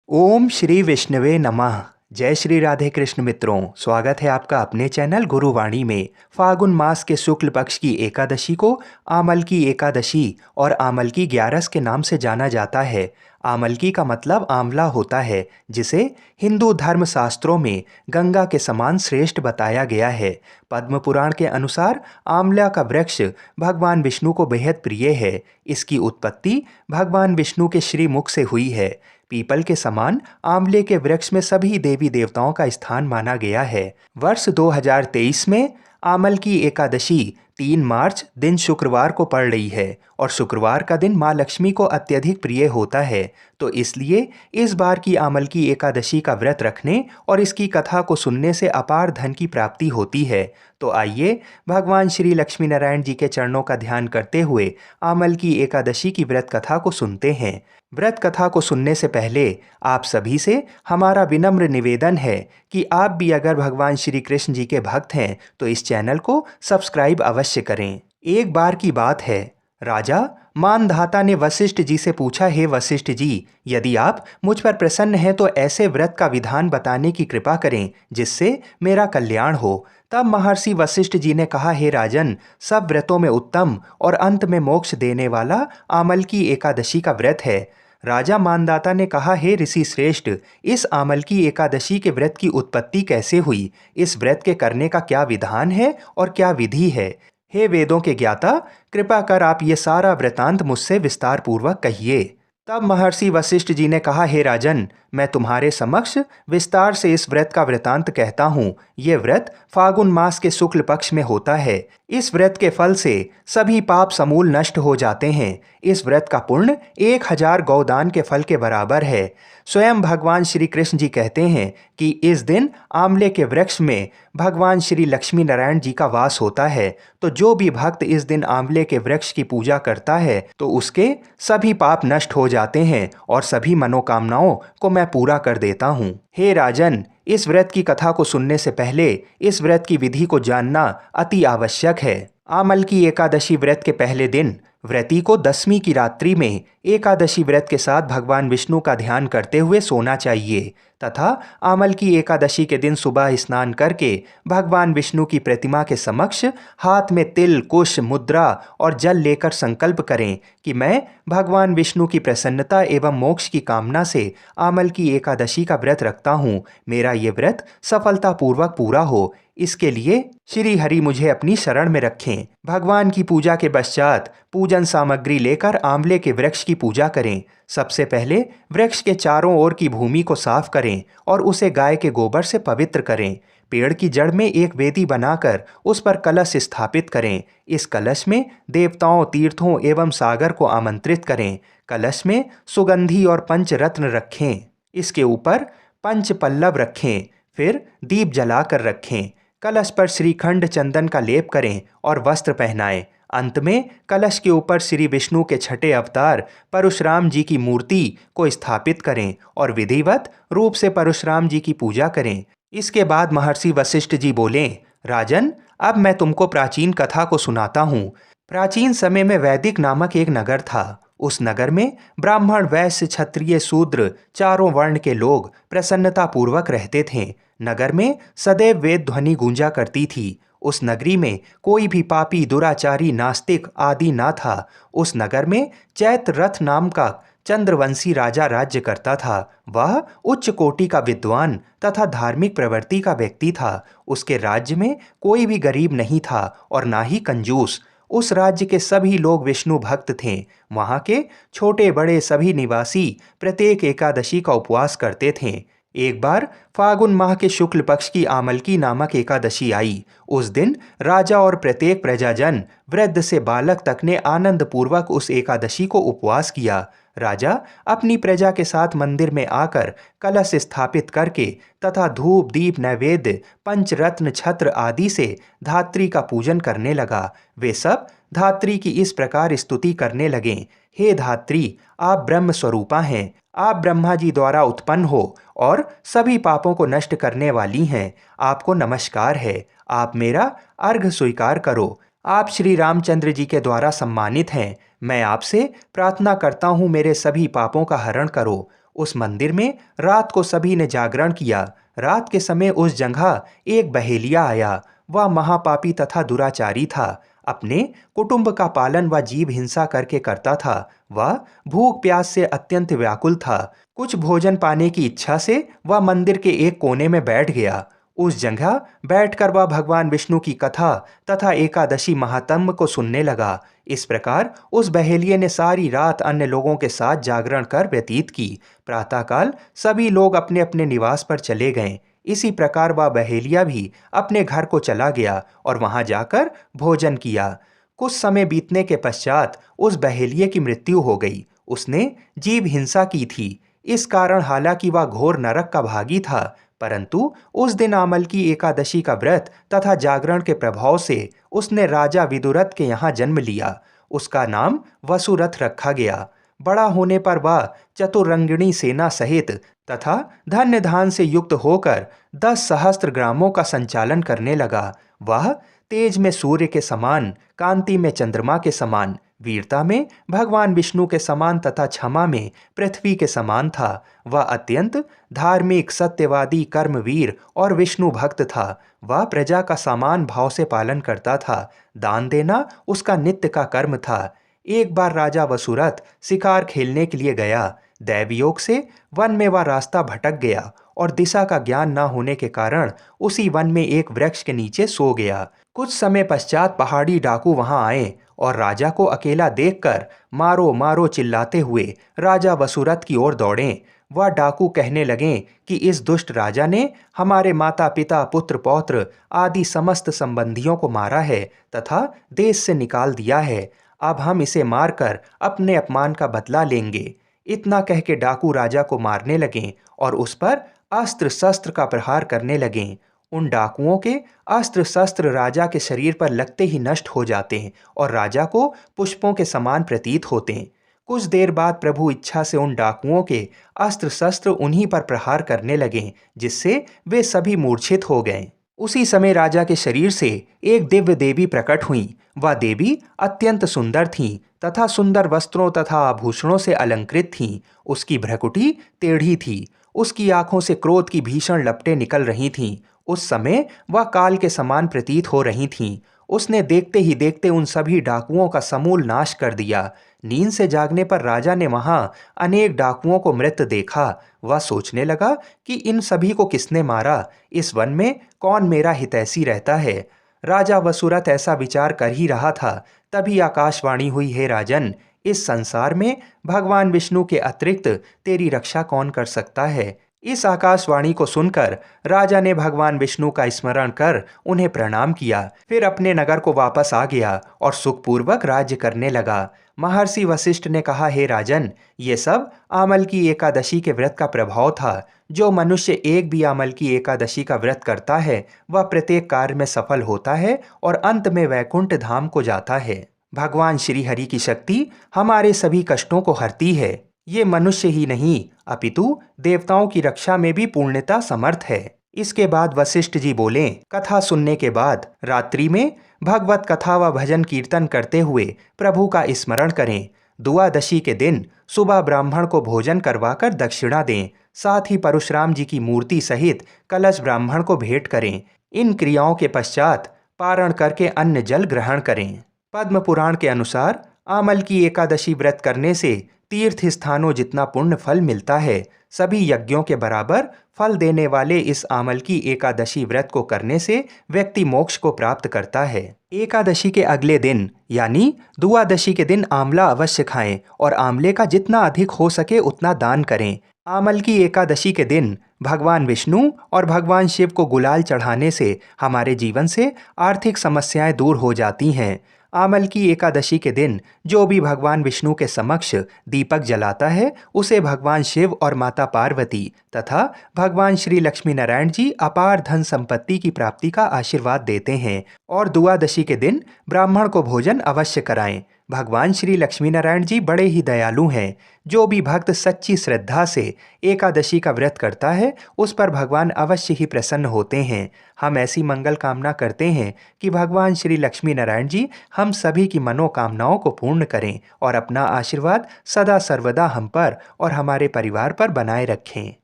ओम श्री विष्णवे नमः। जय श्री राधे कृष्ण मित्रों, स्वागत है आपका अपने चैनल गुरुवाणी में। फागुन मास के शुक्ल पक्ष की एकादशी को आमल की एकादशी और आमल की 11 के नाम से जाना जाता है। आमलकी का मतलब आंवला होता है, जिसे हिंदू धर्म शास्त्रों में गंगा के समान श्रेष्ठ बताया गया है। पद्म पुराण के अनुसार आंवला का वृक्ष भगवान विष्णु को बेहद प्रिय है। इसकी उत्पत्ति भगवान विष्णु के श्रीमुख से हुई है। पीपल के समान आंवले के वृक्ष में सभी देवी देवताओं का स्थान माना गया है। वर्ष 2023 में आमल की एकादशी 3 मार्च दिन शुक्रवार को पड़ रही है और शुक्रवार का दिन माँ लक्ष्मी को अत्यधिक प्रिय होता है। तो इसलिए इस बार की आमल की एकादशी का व्रत रखने और इसकी कथा को सुनने से अपार धन की प्राप्ति होती है। तो आइए भगवान श्री लक्ष्मी नारायण जी के चरणों का ध्यान करते हुए आमल की एकादशी की व्रत कथा को सुनते हैं। व्रत कथा को सुनने से पहले आप सभी से हमारा विनम्र निवेदन है कि आप भी अगर भगवान श्री कृष्ण जी के भक्त हैं तो इस चैनल को सब्सक्राइब अवश्य करें। एक बार की बात है, राजा मानधाता ने वशिष्ठ जी से पूछा, हे वशिष्ठ जी, यदि आप मुझ पर प्रसन्न हैं तो ऐसे व्रत का विधान बताने की कृपा करें जिससे मेरा कल्याण हो। तब महर्षि वशिष्ठ जी ने कहा, हे राजन, सब व्रतों में उत्तम और अंत में मोक्ष देने वाला आमल की एकादशी का व्रत है। राजा मानदाता ने कहा, हे ऋषि श्रेष्ठ, इस आमल की एकादशी के व्रत की उत्पत्ति कैसे हुई? इस व्रत के करने का क्या विधान है और क्या विधि है? हे वेदों के ज्ञाता, कृपा कर आप ये सारा वृतांत मुझसे विस्तार पूर्वक कहिए। तब महर्षि वशिष्ठ जी ने कहा, हे राजन, मैं तुम्हारे समक्ष विस्तार से इस व्रत का वृतांत कहता हूँ। ये व्रत फागुन मास के शुक्ल पक्ष में होता है। इस व्रत के फल से सभी पाप समूल नष्ट हो जाते हैं। इस व्रत का पुण्य 1000 गौदान के फल के बराबर है। स्वयं भगवान श्री कृष्ण जी कहते हैं कि इस दिन आंवले के वृक्ष में भगवान श्री लक्ष्मी नारायण जी का वास होता है। तो जो भी भक्त इस दिन आंवले के वृक्ष की पूजा करता है तो उसके सभी पाप नष्ट हो जाते हैं और सभी मनोकामनाओं को मैं पूरा कर देता हूँ। हे राजन, इस व्रत की कथा को सुनने से पहले इस व्रत की विधि को जानना अति आवश्यक है। आमल की एकादशी व्रत के पहले दिन व्रती को 10वीं की रात्रि में एकादशी व्रत के साथ भगवान विष्णु का ध्यान करते हुए सोना चाहिए तथा आमल की एकादशी के दिन सुबह स्नान करके भगवान विष्णु की प्रतिमा के समक्ष हाथ में तिल, कुश, मुद्रा और जल लेकर संकल्प करें कि मैं भगवान विष्णु की प्रसन्नता एवं मोक्ष की कामना से आमल की एकादशी का व्रत रखता हूँ। मेरा ये व्रत सफलतापूर्वक पूरा हो, इसके लिए श्री हरि मुझे अपनी शरण में रखें। भगवान की पूजा के पश्चात पूजन सामग्री लेकर आंवले के वृक्ष की पूजा करें। सबसे पहले वृक्ष के चारों ओर की भूमि को साफ करें और उसे गाय के गोबर से पवित्र करें। पेड़ की जड़ में एक वेदी बनाकर उस पर कलश स्थापित करें। इस कलश में देवताओं, तीर्थों एवं सागर को आमंत्रित करें। कलश में सुगंधी और पंचरत्न रखें। इसके ऊपर पंच पल्लव रखें, फिर दीप जलाकर रखें। कलश पर श्रीखंड चंदन का लेप करें और वस्त्र पहनाएं। अंत में कलश के ऊपर श्री विष्णु के छठे अवतार परशुराम जी की मूर्ति को स्थापित करें और विधिवत रूप से परशुराम जी की पूजा करें। इसके बाद महर्षि वशिष्ठ जी बोले, राजन, अब मैं तुमको प्राचीन कथा को सुनाता हूँ। प्राचीन समय में वैदिक नामक एक नगर था। उस नगर में ब्राह्मण, वैश्य, क्षत्रिय, शूद्र, चारों वर्ण के लोग प्रसन्नता पूर्वक रहते थे। नगर में सदैव वेद ध्वनि गूंजा करती थी। उस नगरी में कोई भी पापी, दुराचारी, नास्तिक आदि ना था। उस नगर में चैत्र रथ नाम का चंद्रवंशी राजा राज्य करता था। वह उच्च कोटि का विद्वान तथा धार्मिक प्रवृत्ति का व्यक्ति था। उसके राज्य में कोई भी गरीब नहीं था और ना ही कंजूस। उस राज्य के सभी लोग विष्णु भक्त थे। वहाँ के छोटे बड़े सभी निवासी प्रत्येक एकादशी का उपवास करते थे। एक बार फागुन माह के शुक्ल पक्ष की आमलकी नामक एकादशी आई। उस दिन राजा और प्रत्येक प्रजाजन, वृद्ध से बालक तक ने आनंद पूर्वक उस एकादशी को उपवास किया। राजा अपनी प्रजा के साथ मंदिर में आकर कलश स्थापित करके तथा धूप, दीप, नैवेद्य, पंचरत्न, छत्र आदि से धात्री का पूजन करने लगा। वे सब धात्री की इस प्रकार स्तुति करने लगे, हे धात्री, आप ब्रह्म स्वरूपा हैं। आप ब्रह्मा जी द्वारा उत्पन्न हो और सभी पापों को नष्ट करने वाली हैं। आपको नमस्कार है। आप मेरा अर्घ स्वीकार करो। आप श्री रामचंद्र जी के द्वारा सम्मानित हैं। मैं आपसे प्रार्थना करता हूँ, मेरे सभी पापों का हरण करो। उस मंदिर में रात को सभी ने जागरण किया। रात के समय उस जगह एक बहेलिया आया। वह महापापी तथा दुराचारी था। अपने कुटुंब का पालन व जीव हिंसा करके करता था। वह भूख प्यास से अत्यंत व्याकुल था। कुछ भोजन पाने की इच्छा से वह मंदिर के एक कोने में बैठ गया। उस जगह बैठकर वह भगवान विष्णु की कथा तथा एकादशी महात्म्य को सुनने लगा। इस प्रकार उस बहेलिये ने सारी रात अन्य लोगों के साथ जागरण कर व्यतीत की। प्रातःकाल सभी लोग अपने अपने निवास पर चले गए। इसी प्रकार वह बहेलिया भी अपने घर को चला गया और वहां जाकर भोजन किया। कुछ समय बीतने के पश्चात उस बहेलिये की मृत्यु हो गई। उसने जीव हिंसा की थी। इस कारण हालांकि वह घोर नरक का भागी था, परंतु उस दिन आमल की एकादशी का व्रत तथा जागरण के प्रभाव से उसने राजा विदुरथ के यहाँ जन्म लिया। उसका नाम वसुरथ रखा गया। बड़ा होने पर वह चतुरंगिणी सेना सहित तथा धन्य धान से युक्त होकर 10 सहस्त्र ग्रामों का संचालन करने लगा। वह तेज में सूर्य के समान, कांति में चंद्रमा के समान, वीरता में भगवान विष्णु के समान तथा क्षमा में पृथ्वी के समान था। वह अत्यंत धार्मिक, सत्यवादी, कर्मवीर और विष्णु भक्त था। वह प्रजा का समान भाव से पालन करता था। दान देना उसका नित्य का कर्म था। एक बार राजा वसुरथ शिकार खेलने के लिए गया। दैवयोग से वन में वह रास्ता भटक गया और दिशा का ज्ञान न होने के कारण उसी वन में एक वृक्ष के नीचे सो गया। कुछ समय पश्चात पहाड़ी डाकू वहां आए और राजा को अकेला देखकर मारो मारो चिल्लाते हुए राजा वसुरथ की ओर दौड़े। वह डाकू कहने लगे कि इस दुष्ट राजा ने हमारे माता पिता, पुत्र पौत्र आदि समस्त संबंधियों को मारा है तथा देश से निकाल दिया है। अब हम इसे मारकर अपने अपमान का बदला लेंगे। इतना कह के डाकू राजा को मारने लगे और उस पर अस्त्र शस्त्र का प्रहार करने लगे। उन डाकुओं के अस्त्र शस्त्र राजा के शरीर पर लगते ही नष्ट हो जाते हैं और राजा को पुष्पों के समान प्रतीत होते हैं। कुछ देर बाद प्रभु इच्छा से उन डाकुओं के अस्त्र शस्त्र उन्हीं पर प्रहार करने लगे, जिससे वे सभी मूर्छित हो गए। उसी समय राजा के शरीर से एक दिव्य देवी प्रकट हुई। वह देवी अत्यंत सुंदर थीं तथा सुंदर वस्त्रों तथा आभूषणों से अलंकृत थीं। उसकी भ्रकुटी टेढ़ी थी। उसकी आंखों से क्रोध की भीषण लपटें निकल रही थीं। उस समय वह काल के समान प्रतीत हो रही थीं। उसने देखते ही देखते उन सभी डाकुओं का समूल नाश कर दिया। नींद से जागने पर राजा ने वहां अनेक डाकुओं को मृत देखा। वह सोचने लगा कि इन सभी को किसने मारा, इस वन में कौन मेरा हितैषी रहता है। राजा वसुरथ ऐसा विचार कर ही रहा था, तभी आकाशवाणी हुई, हे राजन, इस संसार में भगवान विष्णु के अतिरिक्त तेरी रक्षा कौन कर सकता है। इस आकाशवाणी को सुनकर राजा ने भगवान विष्णु का स्मरण कर उन्हें प्रणाम किया। फिर अपने नगर को वापस आ गया और सुखपूर्वक राज्य करने लगा। महर्षि वशिष्ठ ने कहा, हे राजन, ये सब आमल की एकादशी के व्रत का प्रभाव था। जो मनुष्य एक भी आमल की एकादशी का व्रत करता है वह प्रत्येक कार्य में सफल होता है और अंत में वैकुंठ धाम को जाता है। भगवान श्री हरि की शक्ति हमारे सभी कष्टों को हरती है। ये मनुष्य ही नहीं अपितु देवताओं की रक्षा में भी पूर्णतः समर्थ है। इसके बाद वशिष्ठ जी बोले, कथा सुनने के बाद रात्रि में भगवत कथा व भजन कीर्तन करते हुए प्रभु का स्मरण करें। दुआदशी के दिन सुबह ब्राह्मण को भोजन करवाकर दक्षिणा दें। साथ ही परशुराम जी की मूर्ति सहित कलश ब्राह्मण को भेंट करें। इन क्रियाओं के पश्चात पारण करके अन्न जल ग्रहण करें। पद्म पुराण के अनुसार आमल की एकादशी व्रत करने से तीर्थ स्थानों जितना पुण्य फल मिलता है, सभी यज्ञों के बराबर फल देने वाले इस आमल की एकादशी व्रत को करने से व्यक्ति मोक्ष को प्राप्त करता है। एकादशी के अगले दिन यानी दुआदशी के दिन आंवला अवश्य खाएं और आंवले का जितना अधिक हो सके उतना दान करें। आमल की एकादशी के दिन भगवान विष्णु और भगवान शिव को गुलाल चढ़ाने से हमारे जीवन से आर्थिक समस्याएं दूर हो जाती हैं। आमल की एकादशी के दिन जो भी भगवान विष्णु के समक्ष दीपक जलाता है उसे भगवान शिव और माता पार्वती तथा भगवान श्री लक्ष्मी नारायण जी अपार धन संपत्ति की प्राप्ति का आशीर्वाद देते हैं। और दुआदशी के दिन ब्राह्मण को भोजन अवश्य कराएं। भगवान श्री लक्ष्मी नारायण जी बड़े ही दयालु हैं। जो भी भक्त सच्ची श्रद्धा से एकादशी का व्रत करता है उस पर भगवान अवश्य ही प्रसन्न होते हैं। हम ऐसी मंगल कामना करते हैं कि भगवान श्री लक्ष्मी नारायण जी हम सभी की मनोकामनाओं को पूर्ण करें और अपना आशीर्वाद सदा सर्वदा हम पर और हमारे परिवार पर बनाए रखें।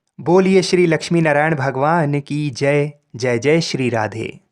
बोलिए श्री लक्ष्मी नारायण भगवान की जय। जय जय श्री राधे।